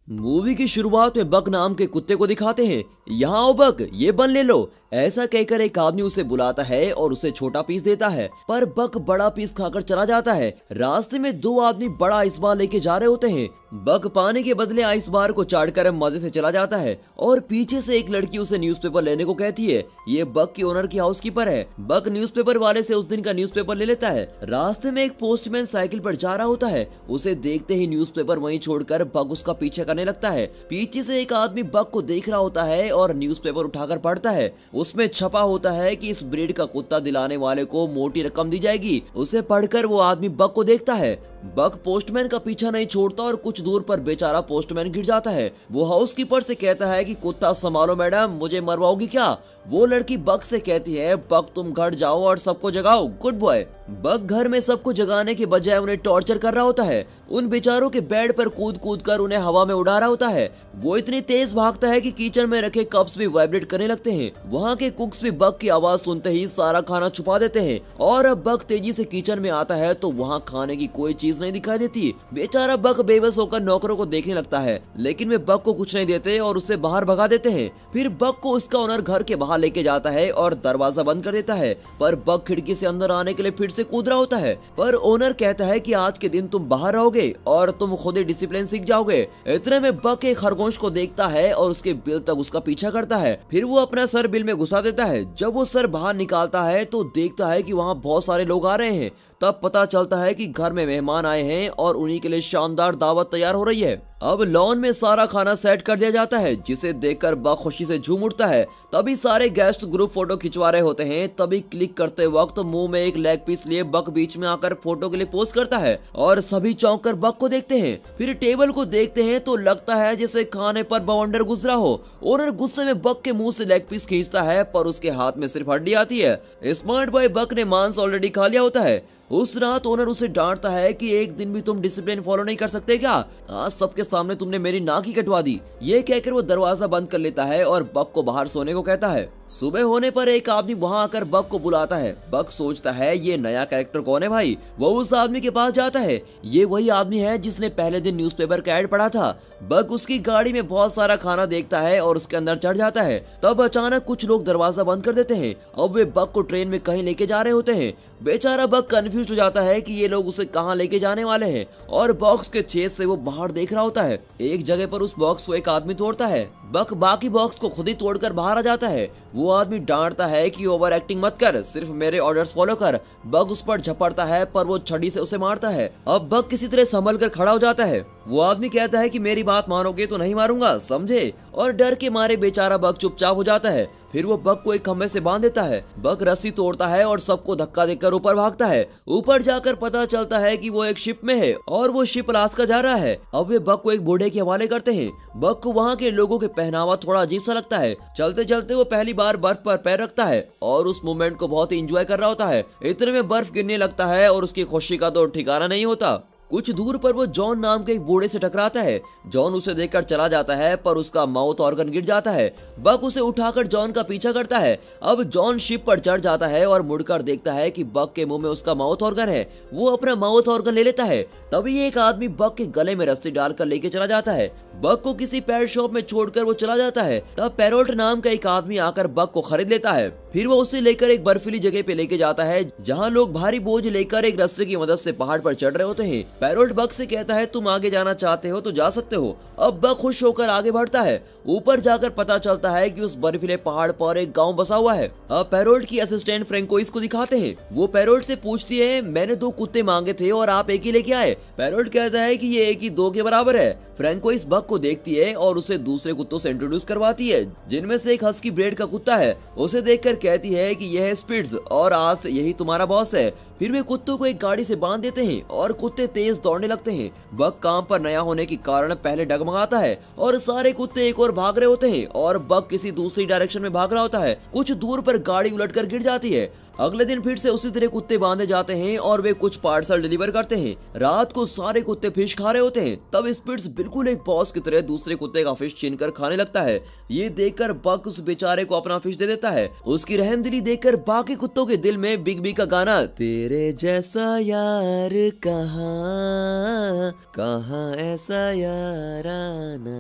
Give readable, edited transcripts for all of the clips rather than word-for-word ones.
Movie की शुरुआत में बक नाम के कुत्ते को दिखाते हैं। यहाँ आओ बक, ये बन ले लो। ऐसा कहकर एक आदमी उसे बुलाता है और उसे छोटा पीस देता है, पर बक बड़ा पीस खाकर चला जाता है। रास्ते में दो आदमी बड़ा आइस बार लेके जा रहे होते हैं। बक पानी के बदले आइस बार को चाटकर मजे से चला जाता है और पीछे से एक लड़की उसे न्यूज़पेपर लेने को कहती है। ये बक की ओनर की हाउसकीपर है। बक न्यूज़पेपर वाले से उस दिन का न्यूज़पेपर ले लेता है। रास्ते में एक पोस्टमैन साइकिल पर जा रहा होता है। उसे देखते ही न्यूज़पेपर वहीं छोड़कर बक उसका पीछे करने लगता है। पीछे से एक आदमी बक को देख रहा होता है और न्यूज़पेपर उठाकर पढ़ता है। उसमें छपा होता है कि इस ब्रीड का कुत्ता दिलाने वाले को मोटी रकम दी जाएगी। उसे पढ़कर वो आदमी बक को देखता है। बक पोस्टमैन का पीछा नहीं छोड़ता और कुछ दूर पर बेचारा पोस्टमैन गिर जाता है। वो हाउसकीपर से कहता है कि कुत्ता संभालो मैडम, मुझे मरवाओगी क्या? वो लड़की बक से कहती है, बक तुम घर जाओ और सबको जगाओ, गुड बॉय। बक घर में सबको जगाने के बजाय उन्हें टॉर्चर कर रहा होता है। उन बेचारों के बेड पर कूद कूद कर उन्हें हवा में उड़ा रहा होता है। वो इतनी तेज भागता है कि किचन में रखे कप्स भी वाइब्रेट करने लगते हैं। वहाँ के कुक्स भी बक की आवाज सुनते ही सारा खाना छुपा देते हैं और अब बक तेजी से किचन में आता है तो वहाँ खाने की कोई चीज नहीं दिखाई देती। बेचारा बक बेबस होकर नौकरों को देखने लगता है, लेकिन वे बक को कुछ नहीं देते और उसे बाहर भगा देते हैं। फिर बक को उसका ओनर घर के बाहर लेके जाता है और दरवाजा बंद कर देता है, पर बक खिड़की से अंदर आने के लिए फिर से कूद रहा होता है। पर ओनर कहता है कि आज के दिन तुम बाहर रहोगे और तुम खुद ही डिसिप्लिन सीख जाओगे। इतने में बक एक खरगोश को देखता है और उसके बिल तक उसका पीछा करता है। फिर वो अपना सर बिल में घुसा देता है। जब वो सर बाहर निकालता है तो देखता है कि वहाँ बहुत सारे लोग आ रहे हैं। तब पता चलता है कि घर में मेहमान आए हैं और उन्हीं के लिए शानदार दावत तैयार हो रही है। अब लॉन में सारा खाना सेट कर दिया जाता है, जिसे देखकर बक खुशी से झूम उठता है। तभी सारे गेस्ट ग्रुप फोटो खिंचवा रहे होते हैं। तभी क्लिक करते वक्त मुंह में एक लेग पीस लिए बक बीच में आकर फोटो के लिए पोज करता है और सभी चौंक कर बक को देखते हैं। फिर टेबल को देखते हैं तो लगता है जैसे खाने पर बवंडर गुजरा हो। ओनर गुस्से में बक के मुंह से लेग पीस खींचता है, पर उसके हाथ में सिर्फ हड्डी आती है। स्मार्ट बॉय बक ने मांस ऑलरेडी खा लिया होता है। उस रात ओनर उसे डांटता है कि एक दिन भी तुम डिसिप्लिन फॉलो नहीं कर सकते क्या? आज सबके सामने तुमने मेरी नाक ही कटवा दी। ये कहकर वो दरवाजा बंद कर लेता है और बक को बाहर सोने को कहता है। सुबह होने पर एक आदमी वहां आकर बक को बुलाता है। बक सोचता है ये नया कैरेक्टर कौन है भाई। वो उस आदमी के पास जाता है। ये वही आदमी है जिसने पहले दिन न्यूज़पेपर का ऐड पढ़ा था। बक उसकी गाड़ी में बहुत सारा खाना देखता है और उसके अंदर चढ़ जाता है। तब अचानक कुछ लोग दरवाजा बंद कर देते हैं। अब वे बक को ट्रेन में कहीं लेके जा रहे होते हैं। बेचारा बक कंफ्यूज हो जाता है कि ये लोग उसे कहाँ लेके जाने वाले हैं और बॉक्स के छेद से वो बाहर देख रहा होता है। एक जगह पर उस बॉक्स को एक आदमी तोड़ता है। बक बाकी बॉक्स को खुद ही तोड़कर बाहर आ जाता है। वो आदमी डांटता है कि ओवर एक्टिंग मत कर, सिर्फ मेरे ऑर्डर्स फॉलो कर। बक उस पर झपड़ता है, पर वो छड़ी से उसे मारता है। अब बक किसी तरह संभल कर खड़ा हो जाता है। वो आदमी कहता है कि मेरी बात मानोगे तो नहीं मारूंगा, समझे? और डर के मारे बेचारा बक चुपचाप हो जाता है। फिर वो बक को एक खंभे से बांध देता है। बक रस्सी तोड़ता है और सबको धक्का देकर ऊपर भागता है। ऊपर जाकर पता चलता है कि वो एक शिप में है और वो शिप अलास्का जा रहा है। अब वे बक को एक बूढ़े के हवाले करते हैं। बक को वहाँ के लोगों के पहनावा थोड़ा अजीब सा लगता है। चलते चलते वो पहली बार बर्फ पर पैर रखता है और उस मोमेंट को बहुत ही एंजॉय कर रहा होता है। इतने में बर्फ गिरने लगता है और उसकी खुशी का तो ठिकाना नहीं होता। कुछ दूर पर वो जॉन नाम के एक बूढ़े से टकराता है। जॉन उसे देखकर चला जाता है, पर उसका माउथ ऑर्गन गिर जाता है। बक उसे उठाकर जॉन का पीछा करता है। अब जॉन शिप पर चढ़ जाता है और मुड़कर देखता है कि बक के मुंह में उसका माउथ ऑर्गन है। वो अपना माउथ ऑर्गन ले लेता है। तभी एक आदमी बक के गले में रस्सी डालकर लेके चला जाता है। बक को किसी पेट शॉप में छोड़कर वो चला जाता है। तब पैरोल्ट नाम का एक आदमी आकर बक को खरीद लेता है। फिर वो उसे लेकर एक बर्फीली जगह पे लेके जाता है, जहाँ लोग भारी बोझ लेकर एक रस्से की मदद से पहाड़ पर चढ़ रहे होते हैं। पैरोल्ट बक से कहता है तुम आगे जाना चाहते हो तो जा सकते हो। अब बक खुश होकर आगे बढ़ता है। ऊपर जाकर पता चलता है कि उस बर्फीले पहाड़ पर एक गांव बसा हुआ है। अब पैरोल्ट की असिस्टेंट फ्रेंकोइस को दिखाते हैं। वो पैरोल्ट से पूछती है मैंने 2 कुत्ते मांगे थे और आप एक ही लेके आए। पैरोल्ट कहता है कि ये एक ही 2 के बराबर है। फ्रेंकोइस बक को देखती है और उसे दूसरे कुत्तों से इंट्रोड्यूस करवाती है, जिनमें से एक हस्की ब्रीड का कुत्ता है। उसे देखकर कहती है कि यह है स्पिट्ज और आज से यही तुम्हारा बॉस है। फिर वे कुत्तों को एक गाड़ी से बांध देते हैं और कुत्ते तेज दौड़ने लगते हैं। बक काम पर नया होने के कारण पहले डगमगाता है और सारे कुत्ते एक और भाग रहे होते हैं और बक किसी दूसरी डायरेक्शन में भाग रहा होता है। कुछ दूर पर गाड़ी उलटकर गिर जाती है। अगले दिन फिर से उसी तरह कुत्ते बांधे जाते हैं और वे कुछ पार्सल डिलीवर करते हैं। रात को सारे कुत्ते फिश खा रहे होते हैं। तब स्पिट्स बिल्कुल एक बॉस की तरह दूसरे कुत्ते का फिश छीनकर खाने लगता है। ये देखकर बक उस बेचारे को अपना फिश दे देता है। उसकी रहमदिली देखकर बाकी कुत्तों के दिल में बिग बी का गाना तेरे जैसा यार कहाँ कहाँ ऐसा याराना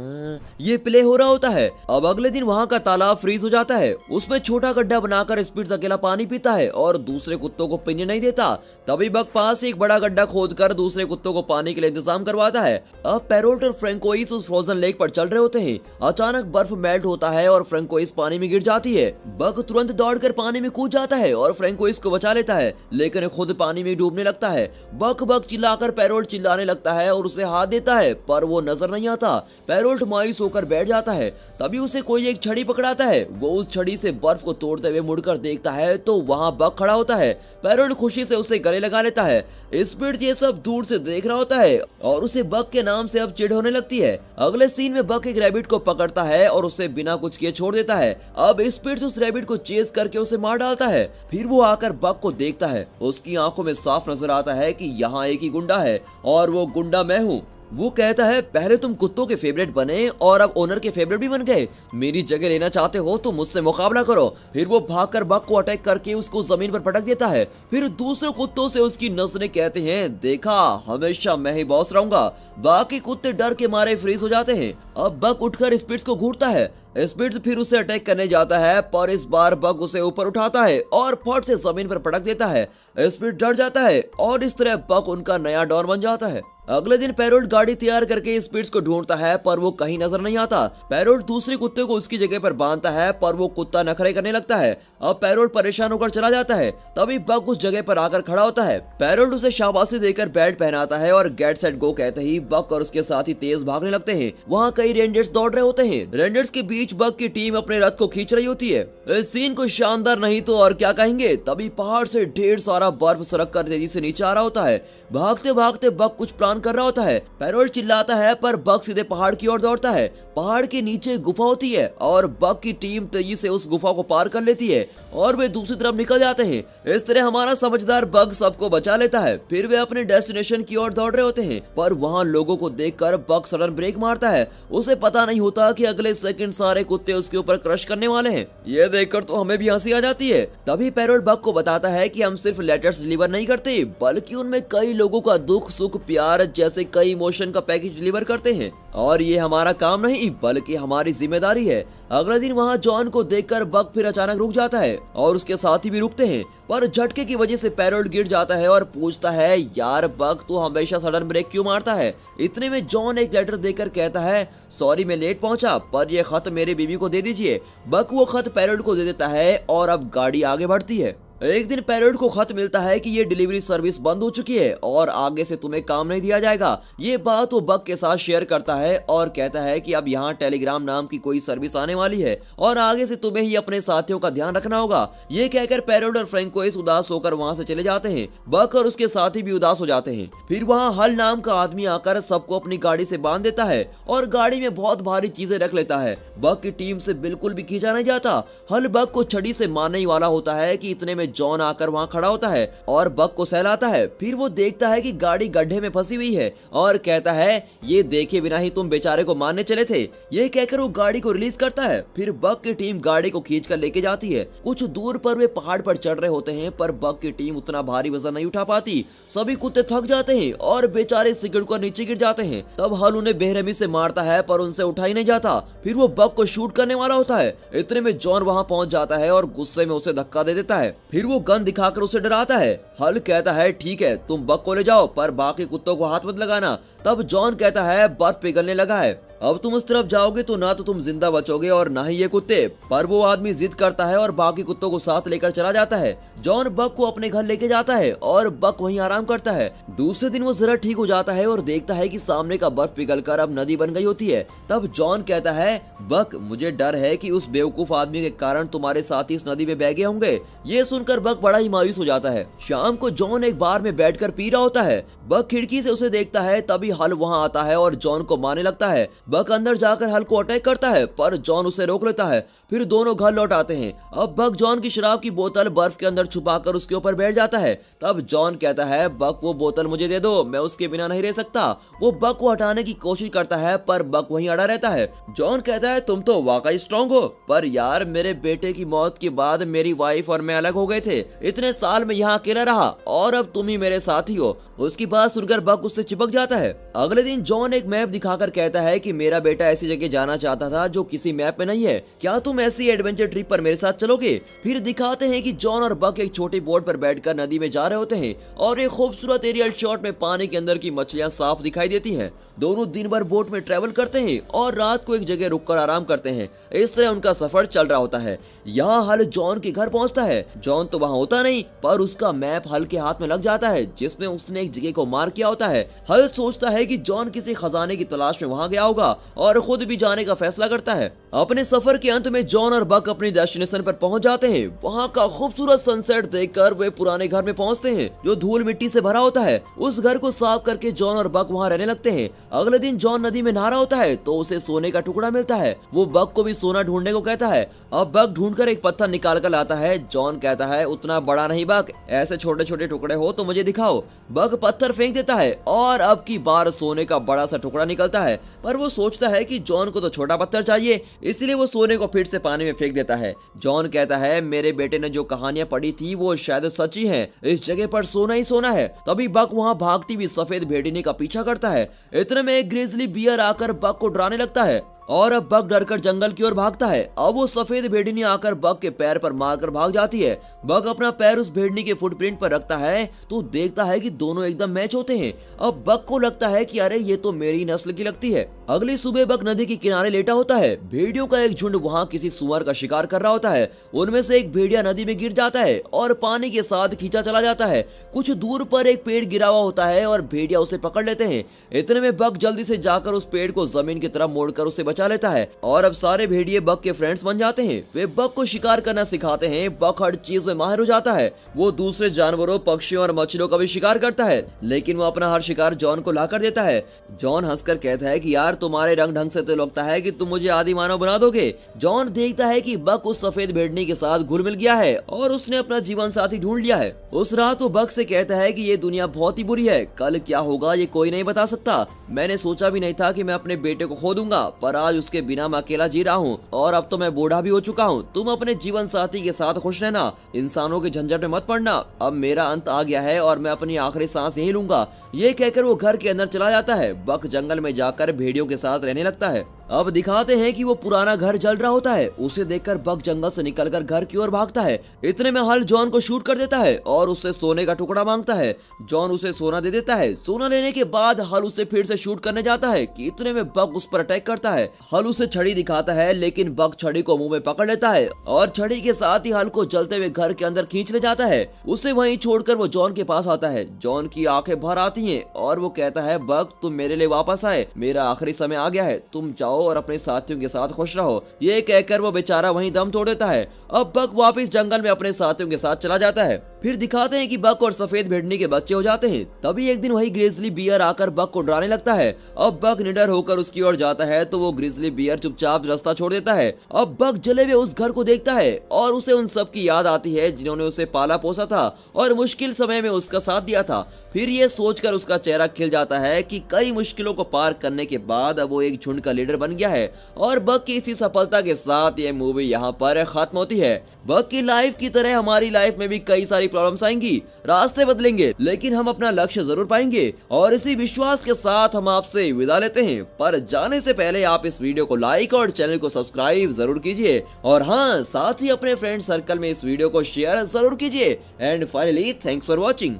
ये प्ले हो रहा होता है। अब अगले दिन वहाँ का तालाब फ्रीज हो जाता है। उसमें छोटा गड्ढा बनाकर स्पिट्स अकेला पानी पीता है और दूसरे कुत्तों को पीने नहीं देता। तभी बक पास एक बड़ा गड्ढा खोदकर दूसरे कुत्तों को पानी के लिए इंतजाम करवाता है। अब पैरोट और फ्रैंकोइस उस फ्रोजन लेक पर चल रहे होते हैं। अचानक बर्फ मेल्ट होता है और फ्रैंकोइस पानी में गिर जाती है। बक तुरंत दौड़कर पानी में कूद जाता है और फ्रैंकोइस को बचा लेता है, लेकिन खुद पानी में डूबने लगता है। बक बक चिल्लाकर पैरोट चिल्लाने लगता है और उसे हाथ देता है, पर वो नजर नहीं आता। पैरोट मायूस होकर बैठ जाता है। तभी उसे कोई एक छड़ी पकड़ाता है। वो उस छड़ी से बर्फ को तोड़ते हुए मुड़कर देखता है तो वहाँ बक खड़ा होता है। पैरोट खुशी से उसे गले लगा लेता है। स्पिट्स ये सब दूर से देख रहा होता है और उसे बक के नाम से अब चिढ़ होने लगती है। अगले सीन में बक एक रैबिट को पकड़ता है और उसे बिना कुछ किए छोड़ देता है। अब स्पिट्स उस रैबिट को चेज करके उसे मार डालता है। फिर वो आकर बक को देखता है। उसकी आंखों में साफ नजर आता है कि यहाँ एक ही गुंडा है और वो गुंडा मैं हूँ। वो कहता है पहले तुम कुत्तों के फेवरेट बने और अब ओनर के फेवरेट भी बन गए। मेरी जगह लेना चाहते हो तो मुझसे मुकाबला करो। फिर वो भागकर बक को अटैक करके उसको जमीन पर पटक देता है। फिर दूसरे कुत्तों से उसकी नजरें कहते हैं देखा हमेशा मैं ही बॉस रहूंगा। बाकी कुत्ते डर के मारे फ्रीज हो जाते हैं। अब बक उठकर स्पिट्स को घूरता है। स्पिट्स फिर उसे अटैक करने जाता है, पर इस बार बक उसे ऊपर उठाता है और फट से जमीन पर पटक देता है। स्पिट्स डर जाता है और इस तरह बक उनका नया डॉन बन जाता है। अगले दिन पैरोट गाड़ी तैयार करके स्पिट्स को ढूंढता है, पर वो कहीं नजर नहीं आता। पैरोट दूसरे कुत्ते को उसकी जगह पर बांधता है, पर वो कुत्ता नखरे करने लगता है। अब पैरोट परेशान होकर चला जाता है। तभी बक उस जगह पर आकर खड़ा होता है। पैरोट उसे शाबाशी देकर बैट पहनाता है और गेट सेट गो कहते ही बक और उसके साथी तेज भागने लगते हैं। वहाँ कई रेंजर्स दौड़ रहे होते हैं। रेंजर्स के बीच बक की टीम अपने रथ को खींच रही होती है। इस सीन को शानदार नहीं तो और क्या कहेंगे। तभी पहाड़ से ढेर सारा बर्फ सरक कर तेजी से नीचे आ रहा होता है। भागते भागते बक कुछ प्लान कर रहा होता है। पैरोट चिल्लाता है, पर बक सीधे पहाड़ की ओर दौड़ता है। पहाड़ के नीचे गुफा होती है और बक की टीम तेजी से उस गुफा को पार कर लेती है और वे दूसरी तरफ निकल जाते हैं। इस तरह हमारा समझदार बक सबको बचा लेता है। फिर वे अपने डेस्टिनेशन की ओर दौड़ रहे होते हैं, पर वहाँ लोगों को देखकर बक सडन ब्रेक मारता है। उसे पता नहीं होता कि अगले सेकंड सारे कुत्ते उसके ऊपर क्रश करने वाले हैं। ये देखकर तो हमें भी हंसी आ जाती है। तभी पैरोट बक को बताता है कि हम सिर्फ लेटर्स डिलीवर नहीं करते, बल्कि उनमें कई लोगों का दुख सुख प्यार जैसे कई इमोशन का पैकेज डिलीवर करते हैं और ये हमारा काम नहीं बल्कि हमारी जिम्मेदारी है। अगले दिन वहाँ जॉन को देखकर बक फिर अचानक रुक जाता है और उसके साथी भी रुकते हैं, पर झटके की वजह से पैरोट गिर जाता है और पूछता है यार बक तू हमेशा सडन ब्रेक क्यों मारता है। इतने में जॉन एक लेटर देकर कहता है सॉरी मैं लेट पहुंचा, पर यह खत मेरे बीवी को दे दीजिए। बक वो खत पैरोट को दे देता है और अब गाड़ी आगे बढ़ती है। एक दिन पैरोट को खत मिलता है कि ये डिलीवरी सर्विस बंद हो चुकी है और आगे से तुम्हें काम नहीं दिया जाएगा। ये बात वो बक के साथ शेयर करता है और कहता है कि अब यहाँ टेलीग्राम नाम की कोई सर्विस आने वाली है और आगे से तुम्हें ही अपने साथियों का ध्यान रखना होगा। ये कहकर पैरोट और फ्रैंकोइस उदास होकर वहाँ से चले जाते हैं। बक और उसके साथी भी उदास हो जाते हैं। फिर वहाँ हल नाम का आदमी आकर सबको अपनी गाड़ी से बांध देता है और गाड़ी में बहुत भारी चीजें रख लेता है। बक की टीम से बिल्कुल भी खींचा नहीं जाता। हल बक को छड़ी से मारने वाला होता है कि इतने में जॉन आकर वहाँ खड़ा होता है और बक को सहलाता है। फिर वो देखता है कि गाड़ी गड्ढे में फंसी हुई है और कहता है ये देखे बिना ही तुम बेचारे को मारने चले थे। ये कहकर वो गाड़ी को रिलीज करता है। फिर बक की टीम गाड़ी को खींच कर लेके जाती है। कुछ दूर पर वे पहाड़ पर चढ़ रहे होते हैं, पर बक की टीम उतना भारी वजन नहीं उठा पाती। सभी कुत्ते थक जाते हैं और बेचारे सिगड़ कर नीचे गिर जाते हैं। तब हल उन्हें बेरहमी से मारता है, पर उनसे उठा ही नहीं जाता। फिर वो बक को शूट करने वाला होता है। इतने में जॉन वहाँ पहुंच जाता है और गुस्से में उसे धक्का दे देता है। फिर वो गन दिखाकर उसे डराता है। हल कहता है ठीक है तुम बक को ले जाओ, पर बाकी कुत्तों को हाथ मत लगाना। तब जॉन कहता है बर्फ पिघलने लगा है, अब तुम उस तरफ जाओगे तो ना तो तुम जिंदा बचोगे और ना ही ये कुत्ते। पर वो आदमी जिद करता है और बाकी कुत्तों को साथ लेकर चला जाता है। जॉन बक को अपने घर लेके जाता है और बक वहीं आराम करता है। दूसरे दिन वो जरा ठीक हो जाता है और देखता है कि सामने का बर्फ पिघलकर अब नदी बन गई होती है। तब जॉन कहता है बक मुझे डर है कि उस बेवकूफ आदमी के कारण तुम्हारे साथी इस नदी में बह गए होंगे। ये सुनकर बक बड़ा ही मायूस हो जाता है। शाम को जॉन एक बार में बैठकर पी रहा होता है। बक खिड़की से उसे देखता है। तभी हल वहाँ आता है और जॉन को मारने लगता है। बक अंदर जाकर हल को अटैक करता है पर जॉन उसे रोक लेता है। फिर दोनों घर लौट आते हैं। अब बक जॉन की शराब की बोतल बर्फ के अंदर छुपाकर उसके ऊपर बैठ जाता है। तब जॉन कहता है बक वो बोतल मुझे दे दो, मैं उसके बिना नहीं रह सकता। वो बक को हटाने की कोशिश करता है पर बक वहीं अड़ा रहता है। जॉन कहता है तुम तो वाकई स्ट्रांग हो, पर यार मेरे बेटे की मौत के बाद मेरी वाइफ और मैं अलग हो गए थे। इतने साल में यहाँ अकेला रहा और अब तुम ही मेरे साथी हो। उसकी बात सुनकर बक उससे चिपक जाता है। अगले दिन जॉन एक मैप दिखाकर कहता है कि मेरा बेटा ऐसी जगह जाना चाहता था जो किसी मैप में नहीं है, क्या तुम ऐसी एडवेंचर ट्रिप पर मेरे साथ चलोगे? फिर दिखाते हैं कि जॉन और बक एक छोटी बोट पर बैठकर नदी में जा रहे होते हैं और एक खूबसूरत एरियल शॉट में पानी के अंदर की मछलियां साफ दिखाई देती हैं। दोनों दिन भर बोट में ट्रेवल करते हैं और रात को एक जगह रुककर आराम करते हैं। इस तरह उनका सफर चल रहा होता है। यहाँ हल जॉन के घर पहुँचता है। जॉन तो वहाँ होता नहीं पर उसका मैप हल के हाथ में लग जाता है जिसमें उसने एक जगह को मार्क किया होता है। हल सोचता है कि जॉन किसी खजाने की तलाश में वहाँ गया होगा और खुद भी जाने का फैसला करता है। अपने सफर के अंत में जॉन और बक अपनी डेस्टिनेशन पर पहुंच जाते हैं। वहाँ का खूबसूरत सनसेट देखकर वे पुराने घर में पहुंचते हैं जो धूल मिट्टी से भरा होता है। उस घर को साफ करके जॉन और बक वहाँ रहने लगते हैं। अगले दिन जॉन नदी में नहा रहा होता है तो उसे सोने का टुकड़ा मिलता है। वो बक को भी सोना ढूंढने को कहता है। अब बक ढूंढकर एक पत्थर निकाल कर लाता है। जॉन कहता है उतना बड़ा नहीं बक, ऐसे छोटे छोटे टुकड़े हो तो मुझे दिखाओ। बक पत्थर फेंक देता है और अब की बार सोने का बड़ा सा टुकड़ा निकलता है, पर वो सोचता है कि जॉन को तो छोटा पत्थर चाहिए, इसलिए वो सोने को फिर से पानी में फेंक देता है। जॉन कहता है मेरे बेटे ने जो कहानियां पढ़ी थी वो शायद सच्ची हैं, इस जगह पर सोना ही सोना है। तभी बक वहाँ भागती हुई सफेद भेड़िनी का पीछा करता है। इतने में एक ग्रिजली बियर आकर बक को डराने लगता है और अब बक डरकर जंगल की ओर भागता है। अब वो सफेद भेड़िनी आकर बक के पैर पर मारकर भाग जाती है। बक अपना पैर उस भेड़नी के फुटप्रिंट पर रखता है तो देखता है कि दोनों एकदम मैच होते हैं। अब बक को लगता है कि अरे ये तो मेरी नस्ल की लगती है। अगली सुबह बक नदी के किनारे लेटा होता है। भेड़ियों का एक झुंड वहाँ किसी सुअर का शिकार कर रहा होता है। उनमें से एक भेड़िया नदी में गिर जाता है और पानी के साथ खींचा चला जाता है। कुछ दूर पर एक पेड़ गिरा हुआ होता है और भेड़िया उसे पकड़ लेते हैं। इतने में बक जल्दी से जाकर उस पेड़ को जमीन की तरफ मोड़कर उसे बचा लेता है और अब सारे भेड़िए बक के फ्रेंड्स बन जाते हैं। वे बक को शिकार करना सिखाते हैं। बक हर चीज में माहिर हो जाता है। वो दूसरे जानवरों, पक्षियों और मछलियों का भी शिकार करता है, लेकिन वो अपना हर शिकार जॉन को लाकर देता है। जॉन हंसकर कहता है कि यार तुम्हारे रंग ढंग से तो लगता है कि तुम मुझे आदि मानव बना दोगे। जॉन देखता है कि बक उस सफेद भेड़नी के साथ घुल मिल गया है और उसने अपना जीवन साथी ढूंढ लिया है। उस रात वो बक से कहता है कि ये दुनिया बहुत ही बुरी है, कल क्या होगा ये कोई नहीं बता सकता। मैंने सोचा भी नहीं था कि मैं अपने बेटे को खो दूंगा, पर आज उसके बिना मैं अकेला जी रहा हूँ और अब तो मैं बूढ़ा भी हो चुका हूँ। तुम अपने जीवन साथी के साथ खुश रहना, इंसानों के झंझट में मत पड़ना। अब मेरा अंत आ गया है और मैं अपनी आखिरी सांस यही लूंगा। ये कहकर वो घर के अंदर चला जाता है। बक जंगल में जाकर भेड़ियों के साथ रहने लगता है। अब दिखाते हैं कि वो पुराना घर जल रहा होता है। उसे देखकर बक जंगल से निकलकर घर की ओर भागता है। इतने में हल जॉन को शूट कर देता है और उससे सोने का टुकड़ा मांगता है। जॉन उसे सोना दे देता है। सोना लेने के बाद हल उसे फिर से शूट करने जाता है कि इतने में बक उस पर अटैक करता है। हल उसे छड़ी दिखाता है लेकिन बक छड़ी को मुंह में पकड़ लेता है और छड़ी के साथ ही हल को जलते हुए घर के अंदर खींच ले जाता है। उसे वहीं छोड़कर वो जॉन के पास आता है। जॉन की आंखें भर आती हैं और वो कहता है बक तुम मेरे लिए वापस आए, मेरा आखिरी समय आ गया है, तुम जाओ और अपने साथियों के साथ खुश रहो। ये कहकर वो बेचारा वहीं दम तोड़ देता है। अब बक वापस जंगल में अपने साथियों के साथ चला जाता है। फिर दिखाते हैं कि बक और सफेद भेड़नी के बच्चे हो जाते हैं। तभी एक दिन वही ग्रिजली बियर आकर बक को डराने लगता है। अब बक निडर होकर उसकी ओर जाता है तो वो ग्रिजली बियर चुपचाप रास्ता छोड़ देता है। अब बक जले हुए उस घर को देखता है और उसे उन सब की याद आती है जिन्होंने उसे पाला पोसा था और मुश्किल समय में उसका साथ दिया था। फिर ये सोचकर उसका चेहरा खिल जाता है कि कई मुश्किलों को पार करने के बाद अब वो एक झुंड का लीडर बन गया है। और बक की इसी सफलता के साथ ये मूवी यहाँ पर खत्म होती है। बक की लाइफ की तरह हमारी लाइफ में भी कई सारी प्रॉब्लम्स आएंगी, रास्ते बदलेंगे, लेकिन हम अपना लक्ष्य जरूर पाएंगे। और इसी विश्वास के साथ हम आपसे विदा लेते हैं। पर जाने से पहले आप इस वीडियो को लाइक और चैनल को सब्सक्राइब जरूर कीजिए और हाँ, साथ ही अपने फ्रेंड सर्कल में इस वीडियो को शेयर जरूर कीजिए। And finally thanks for watching.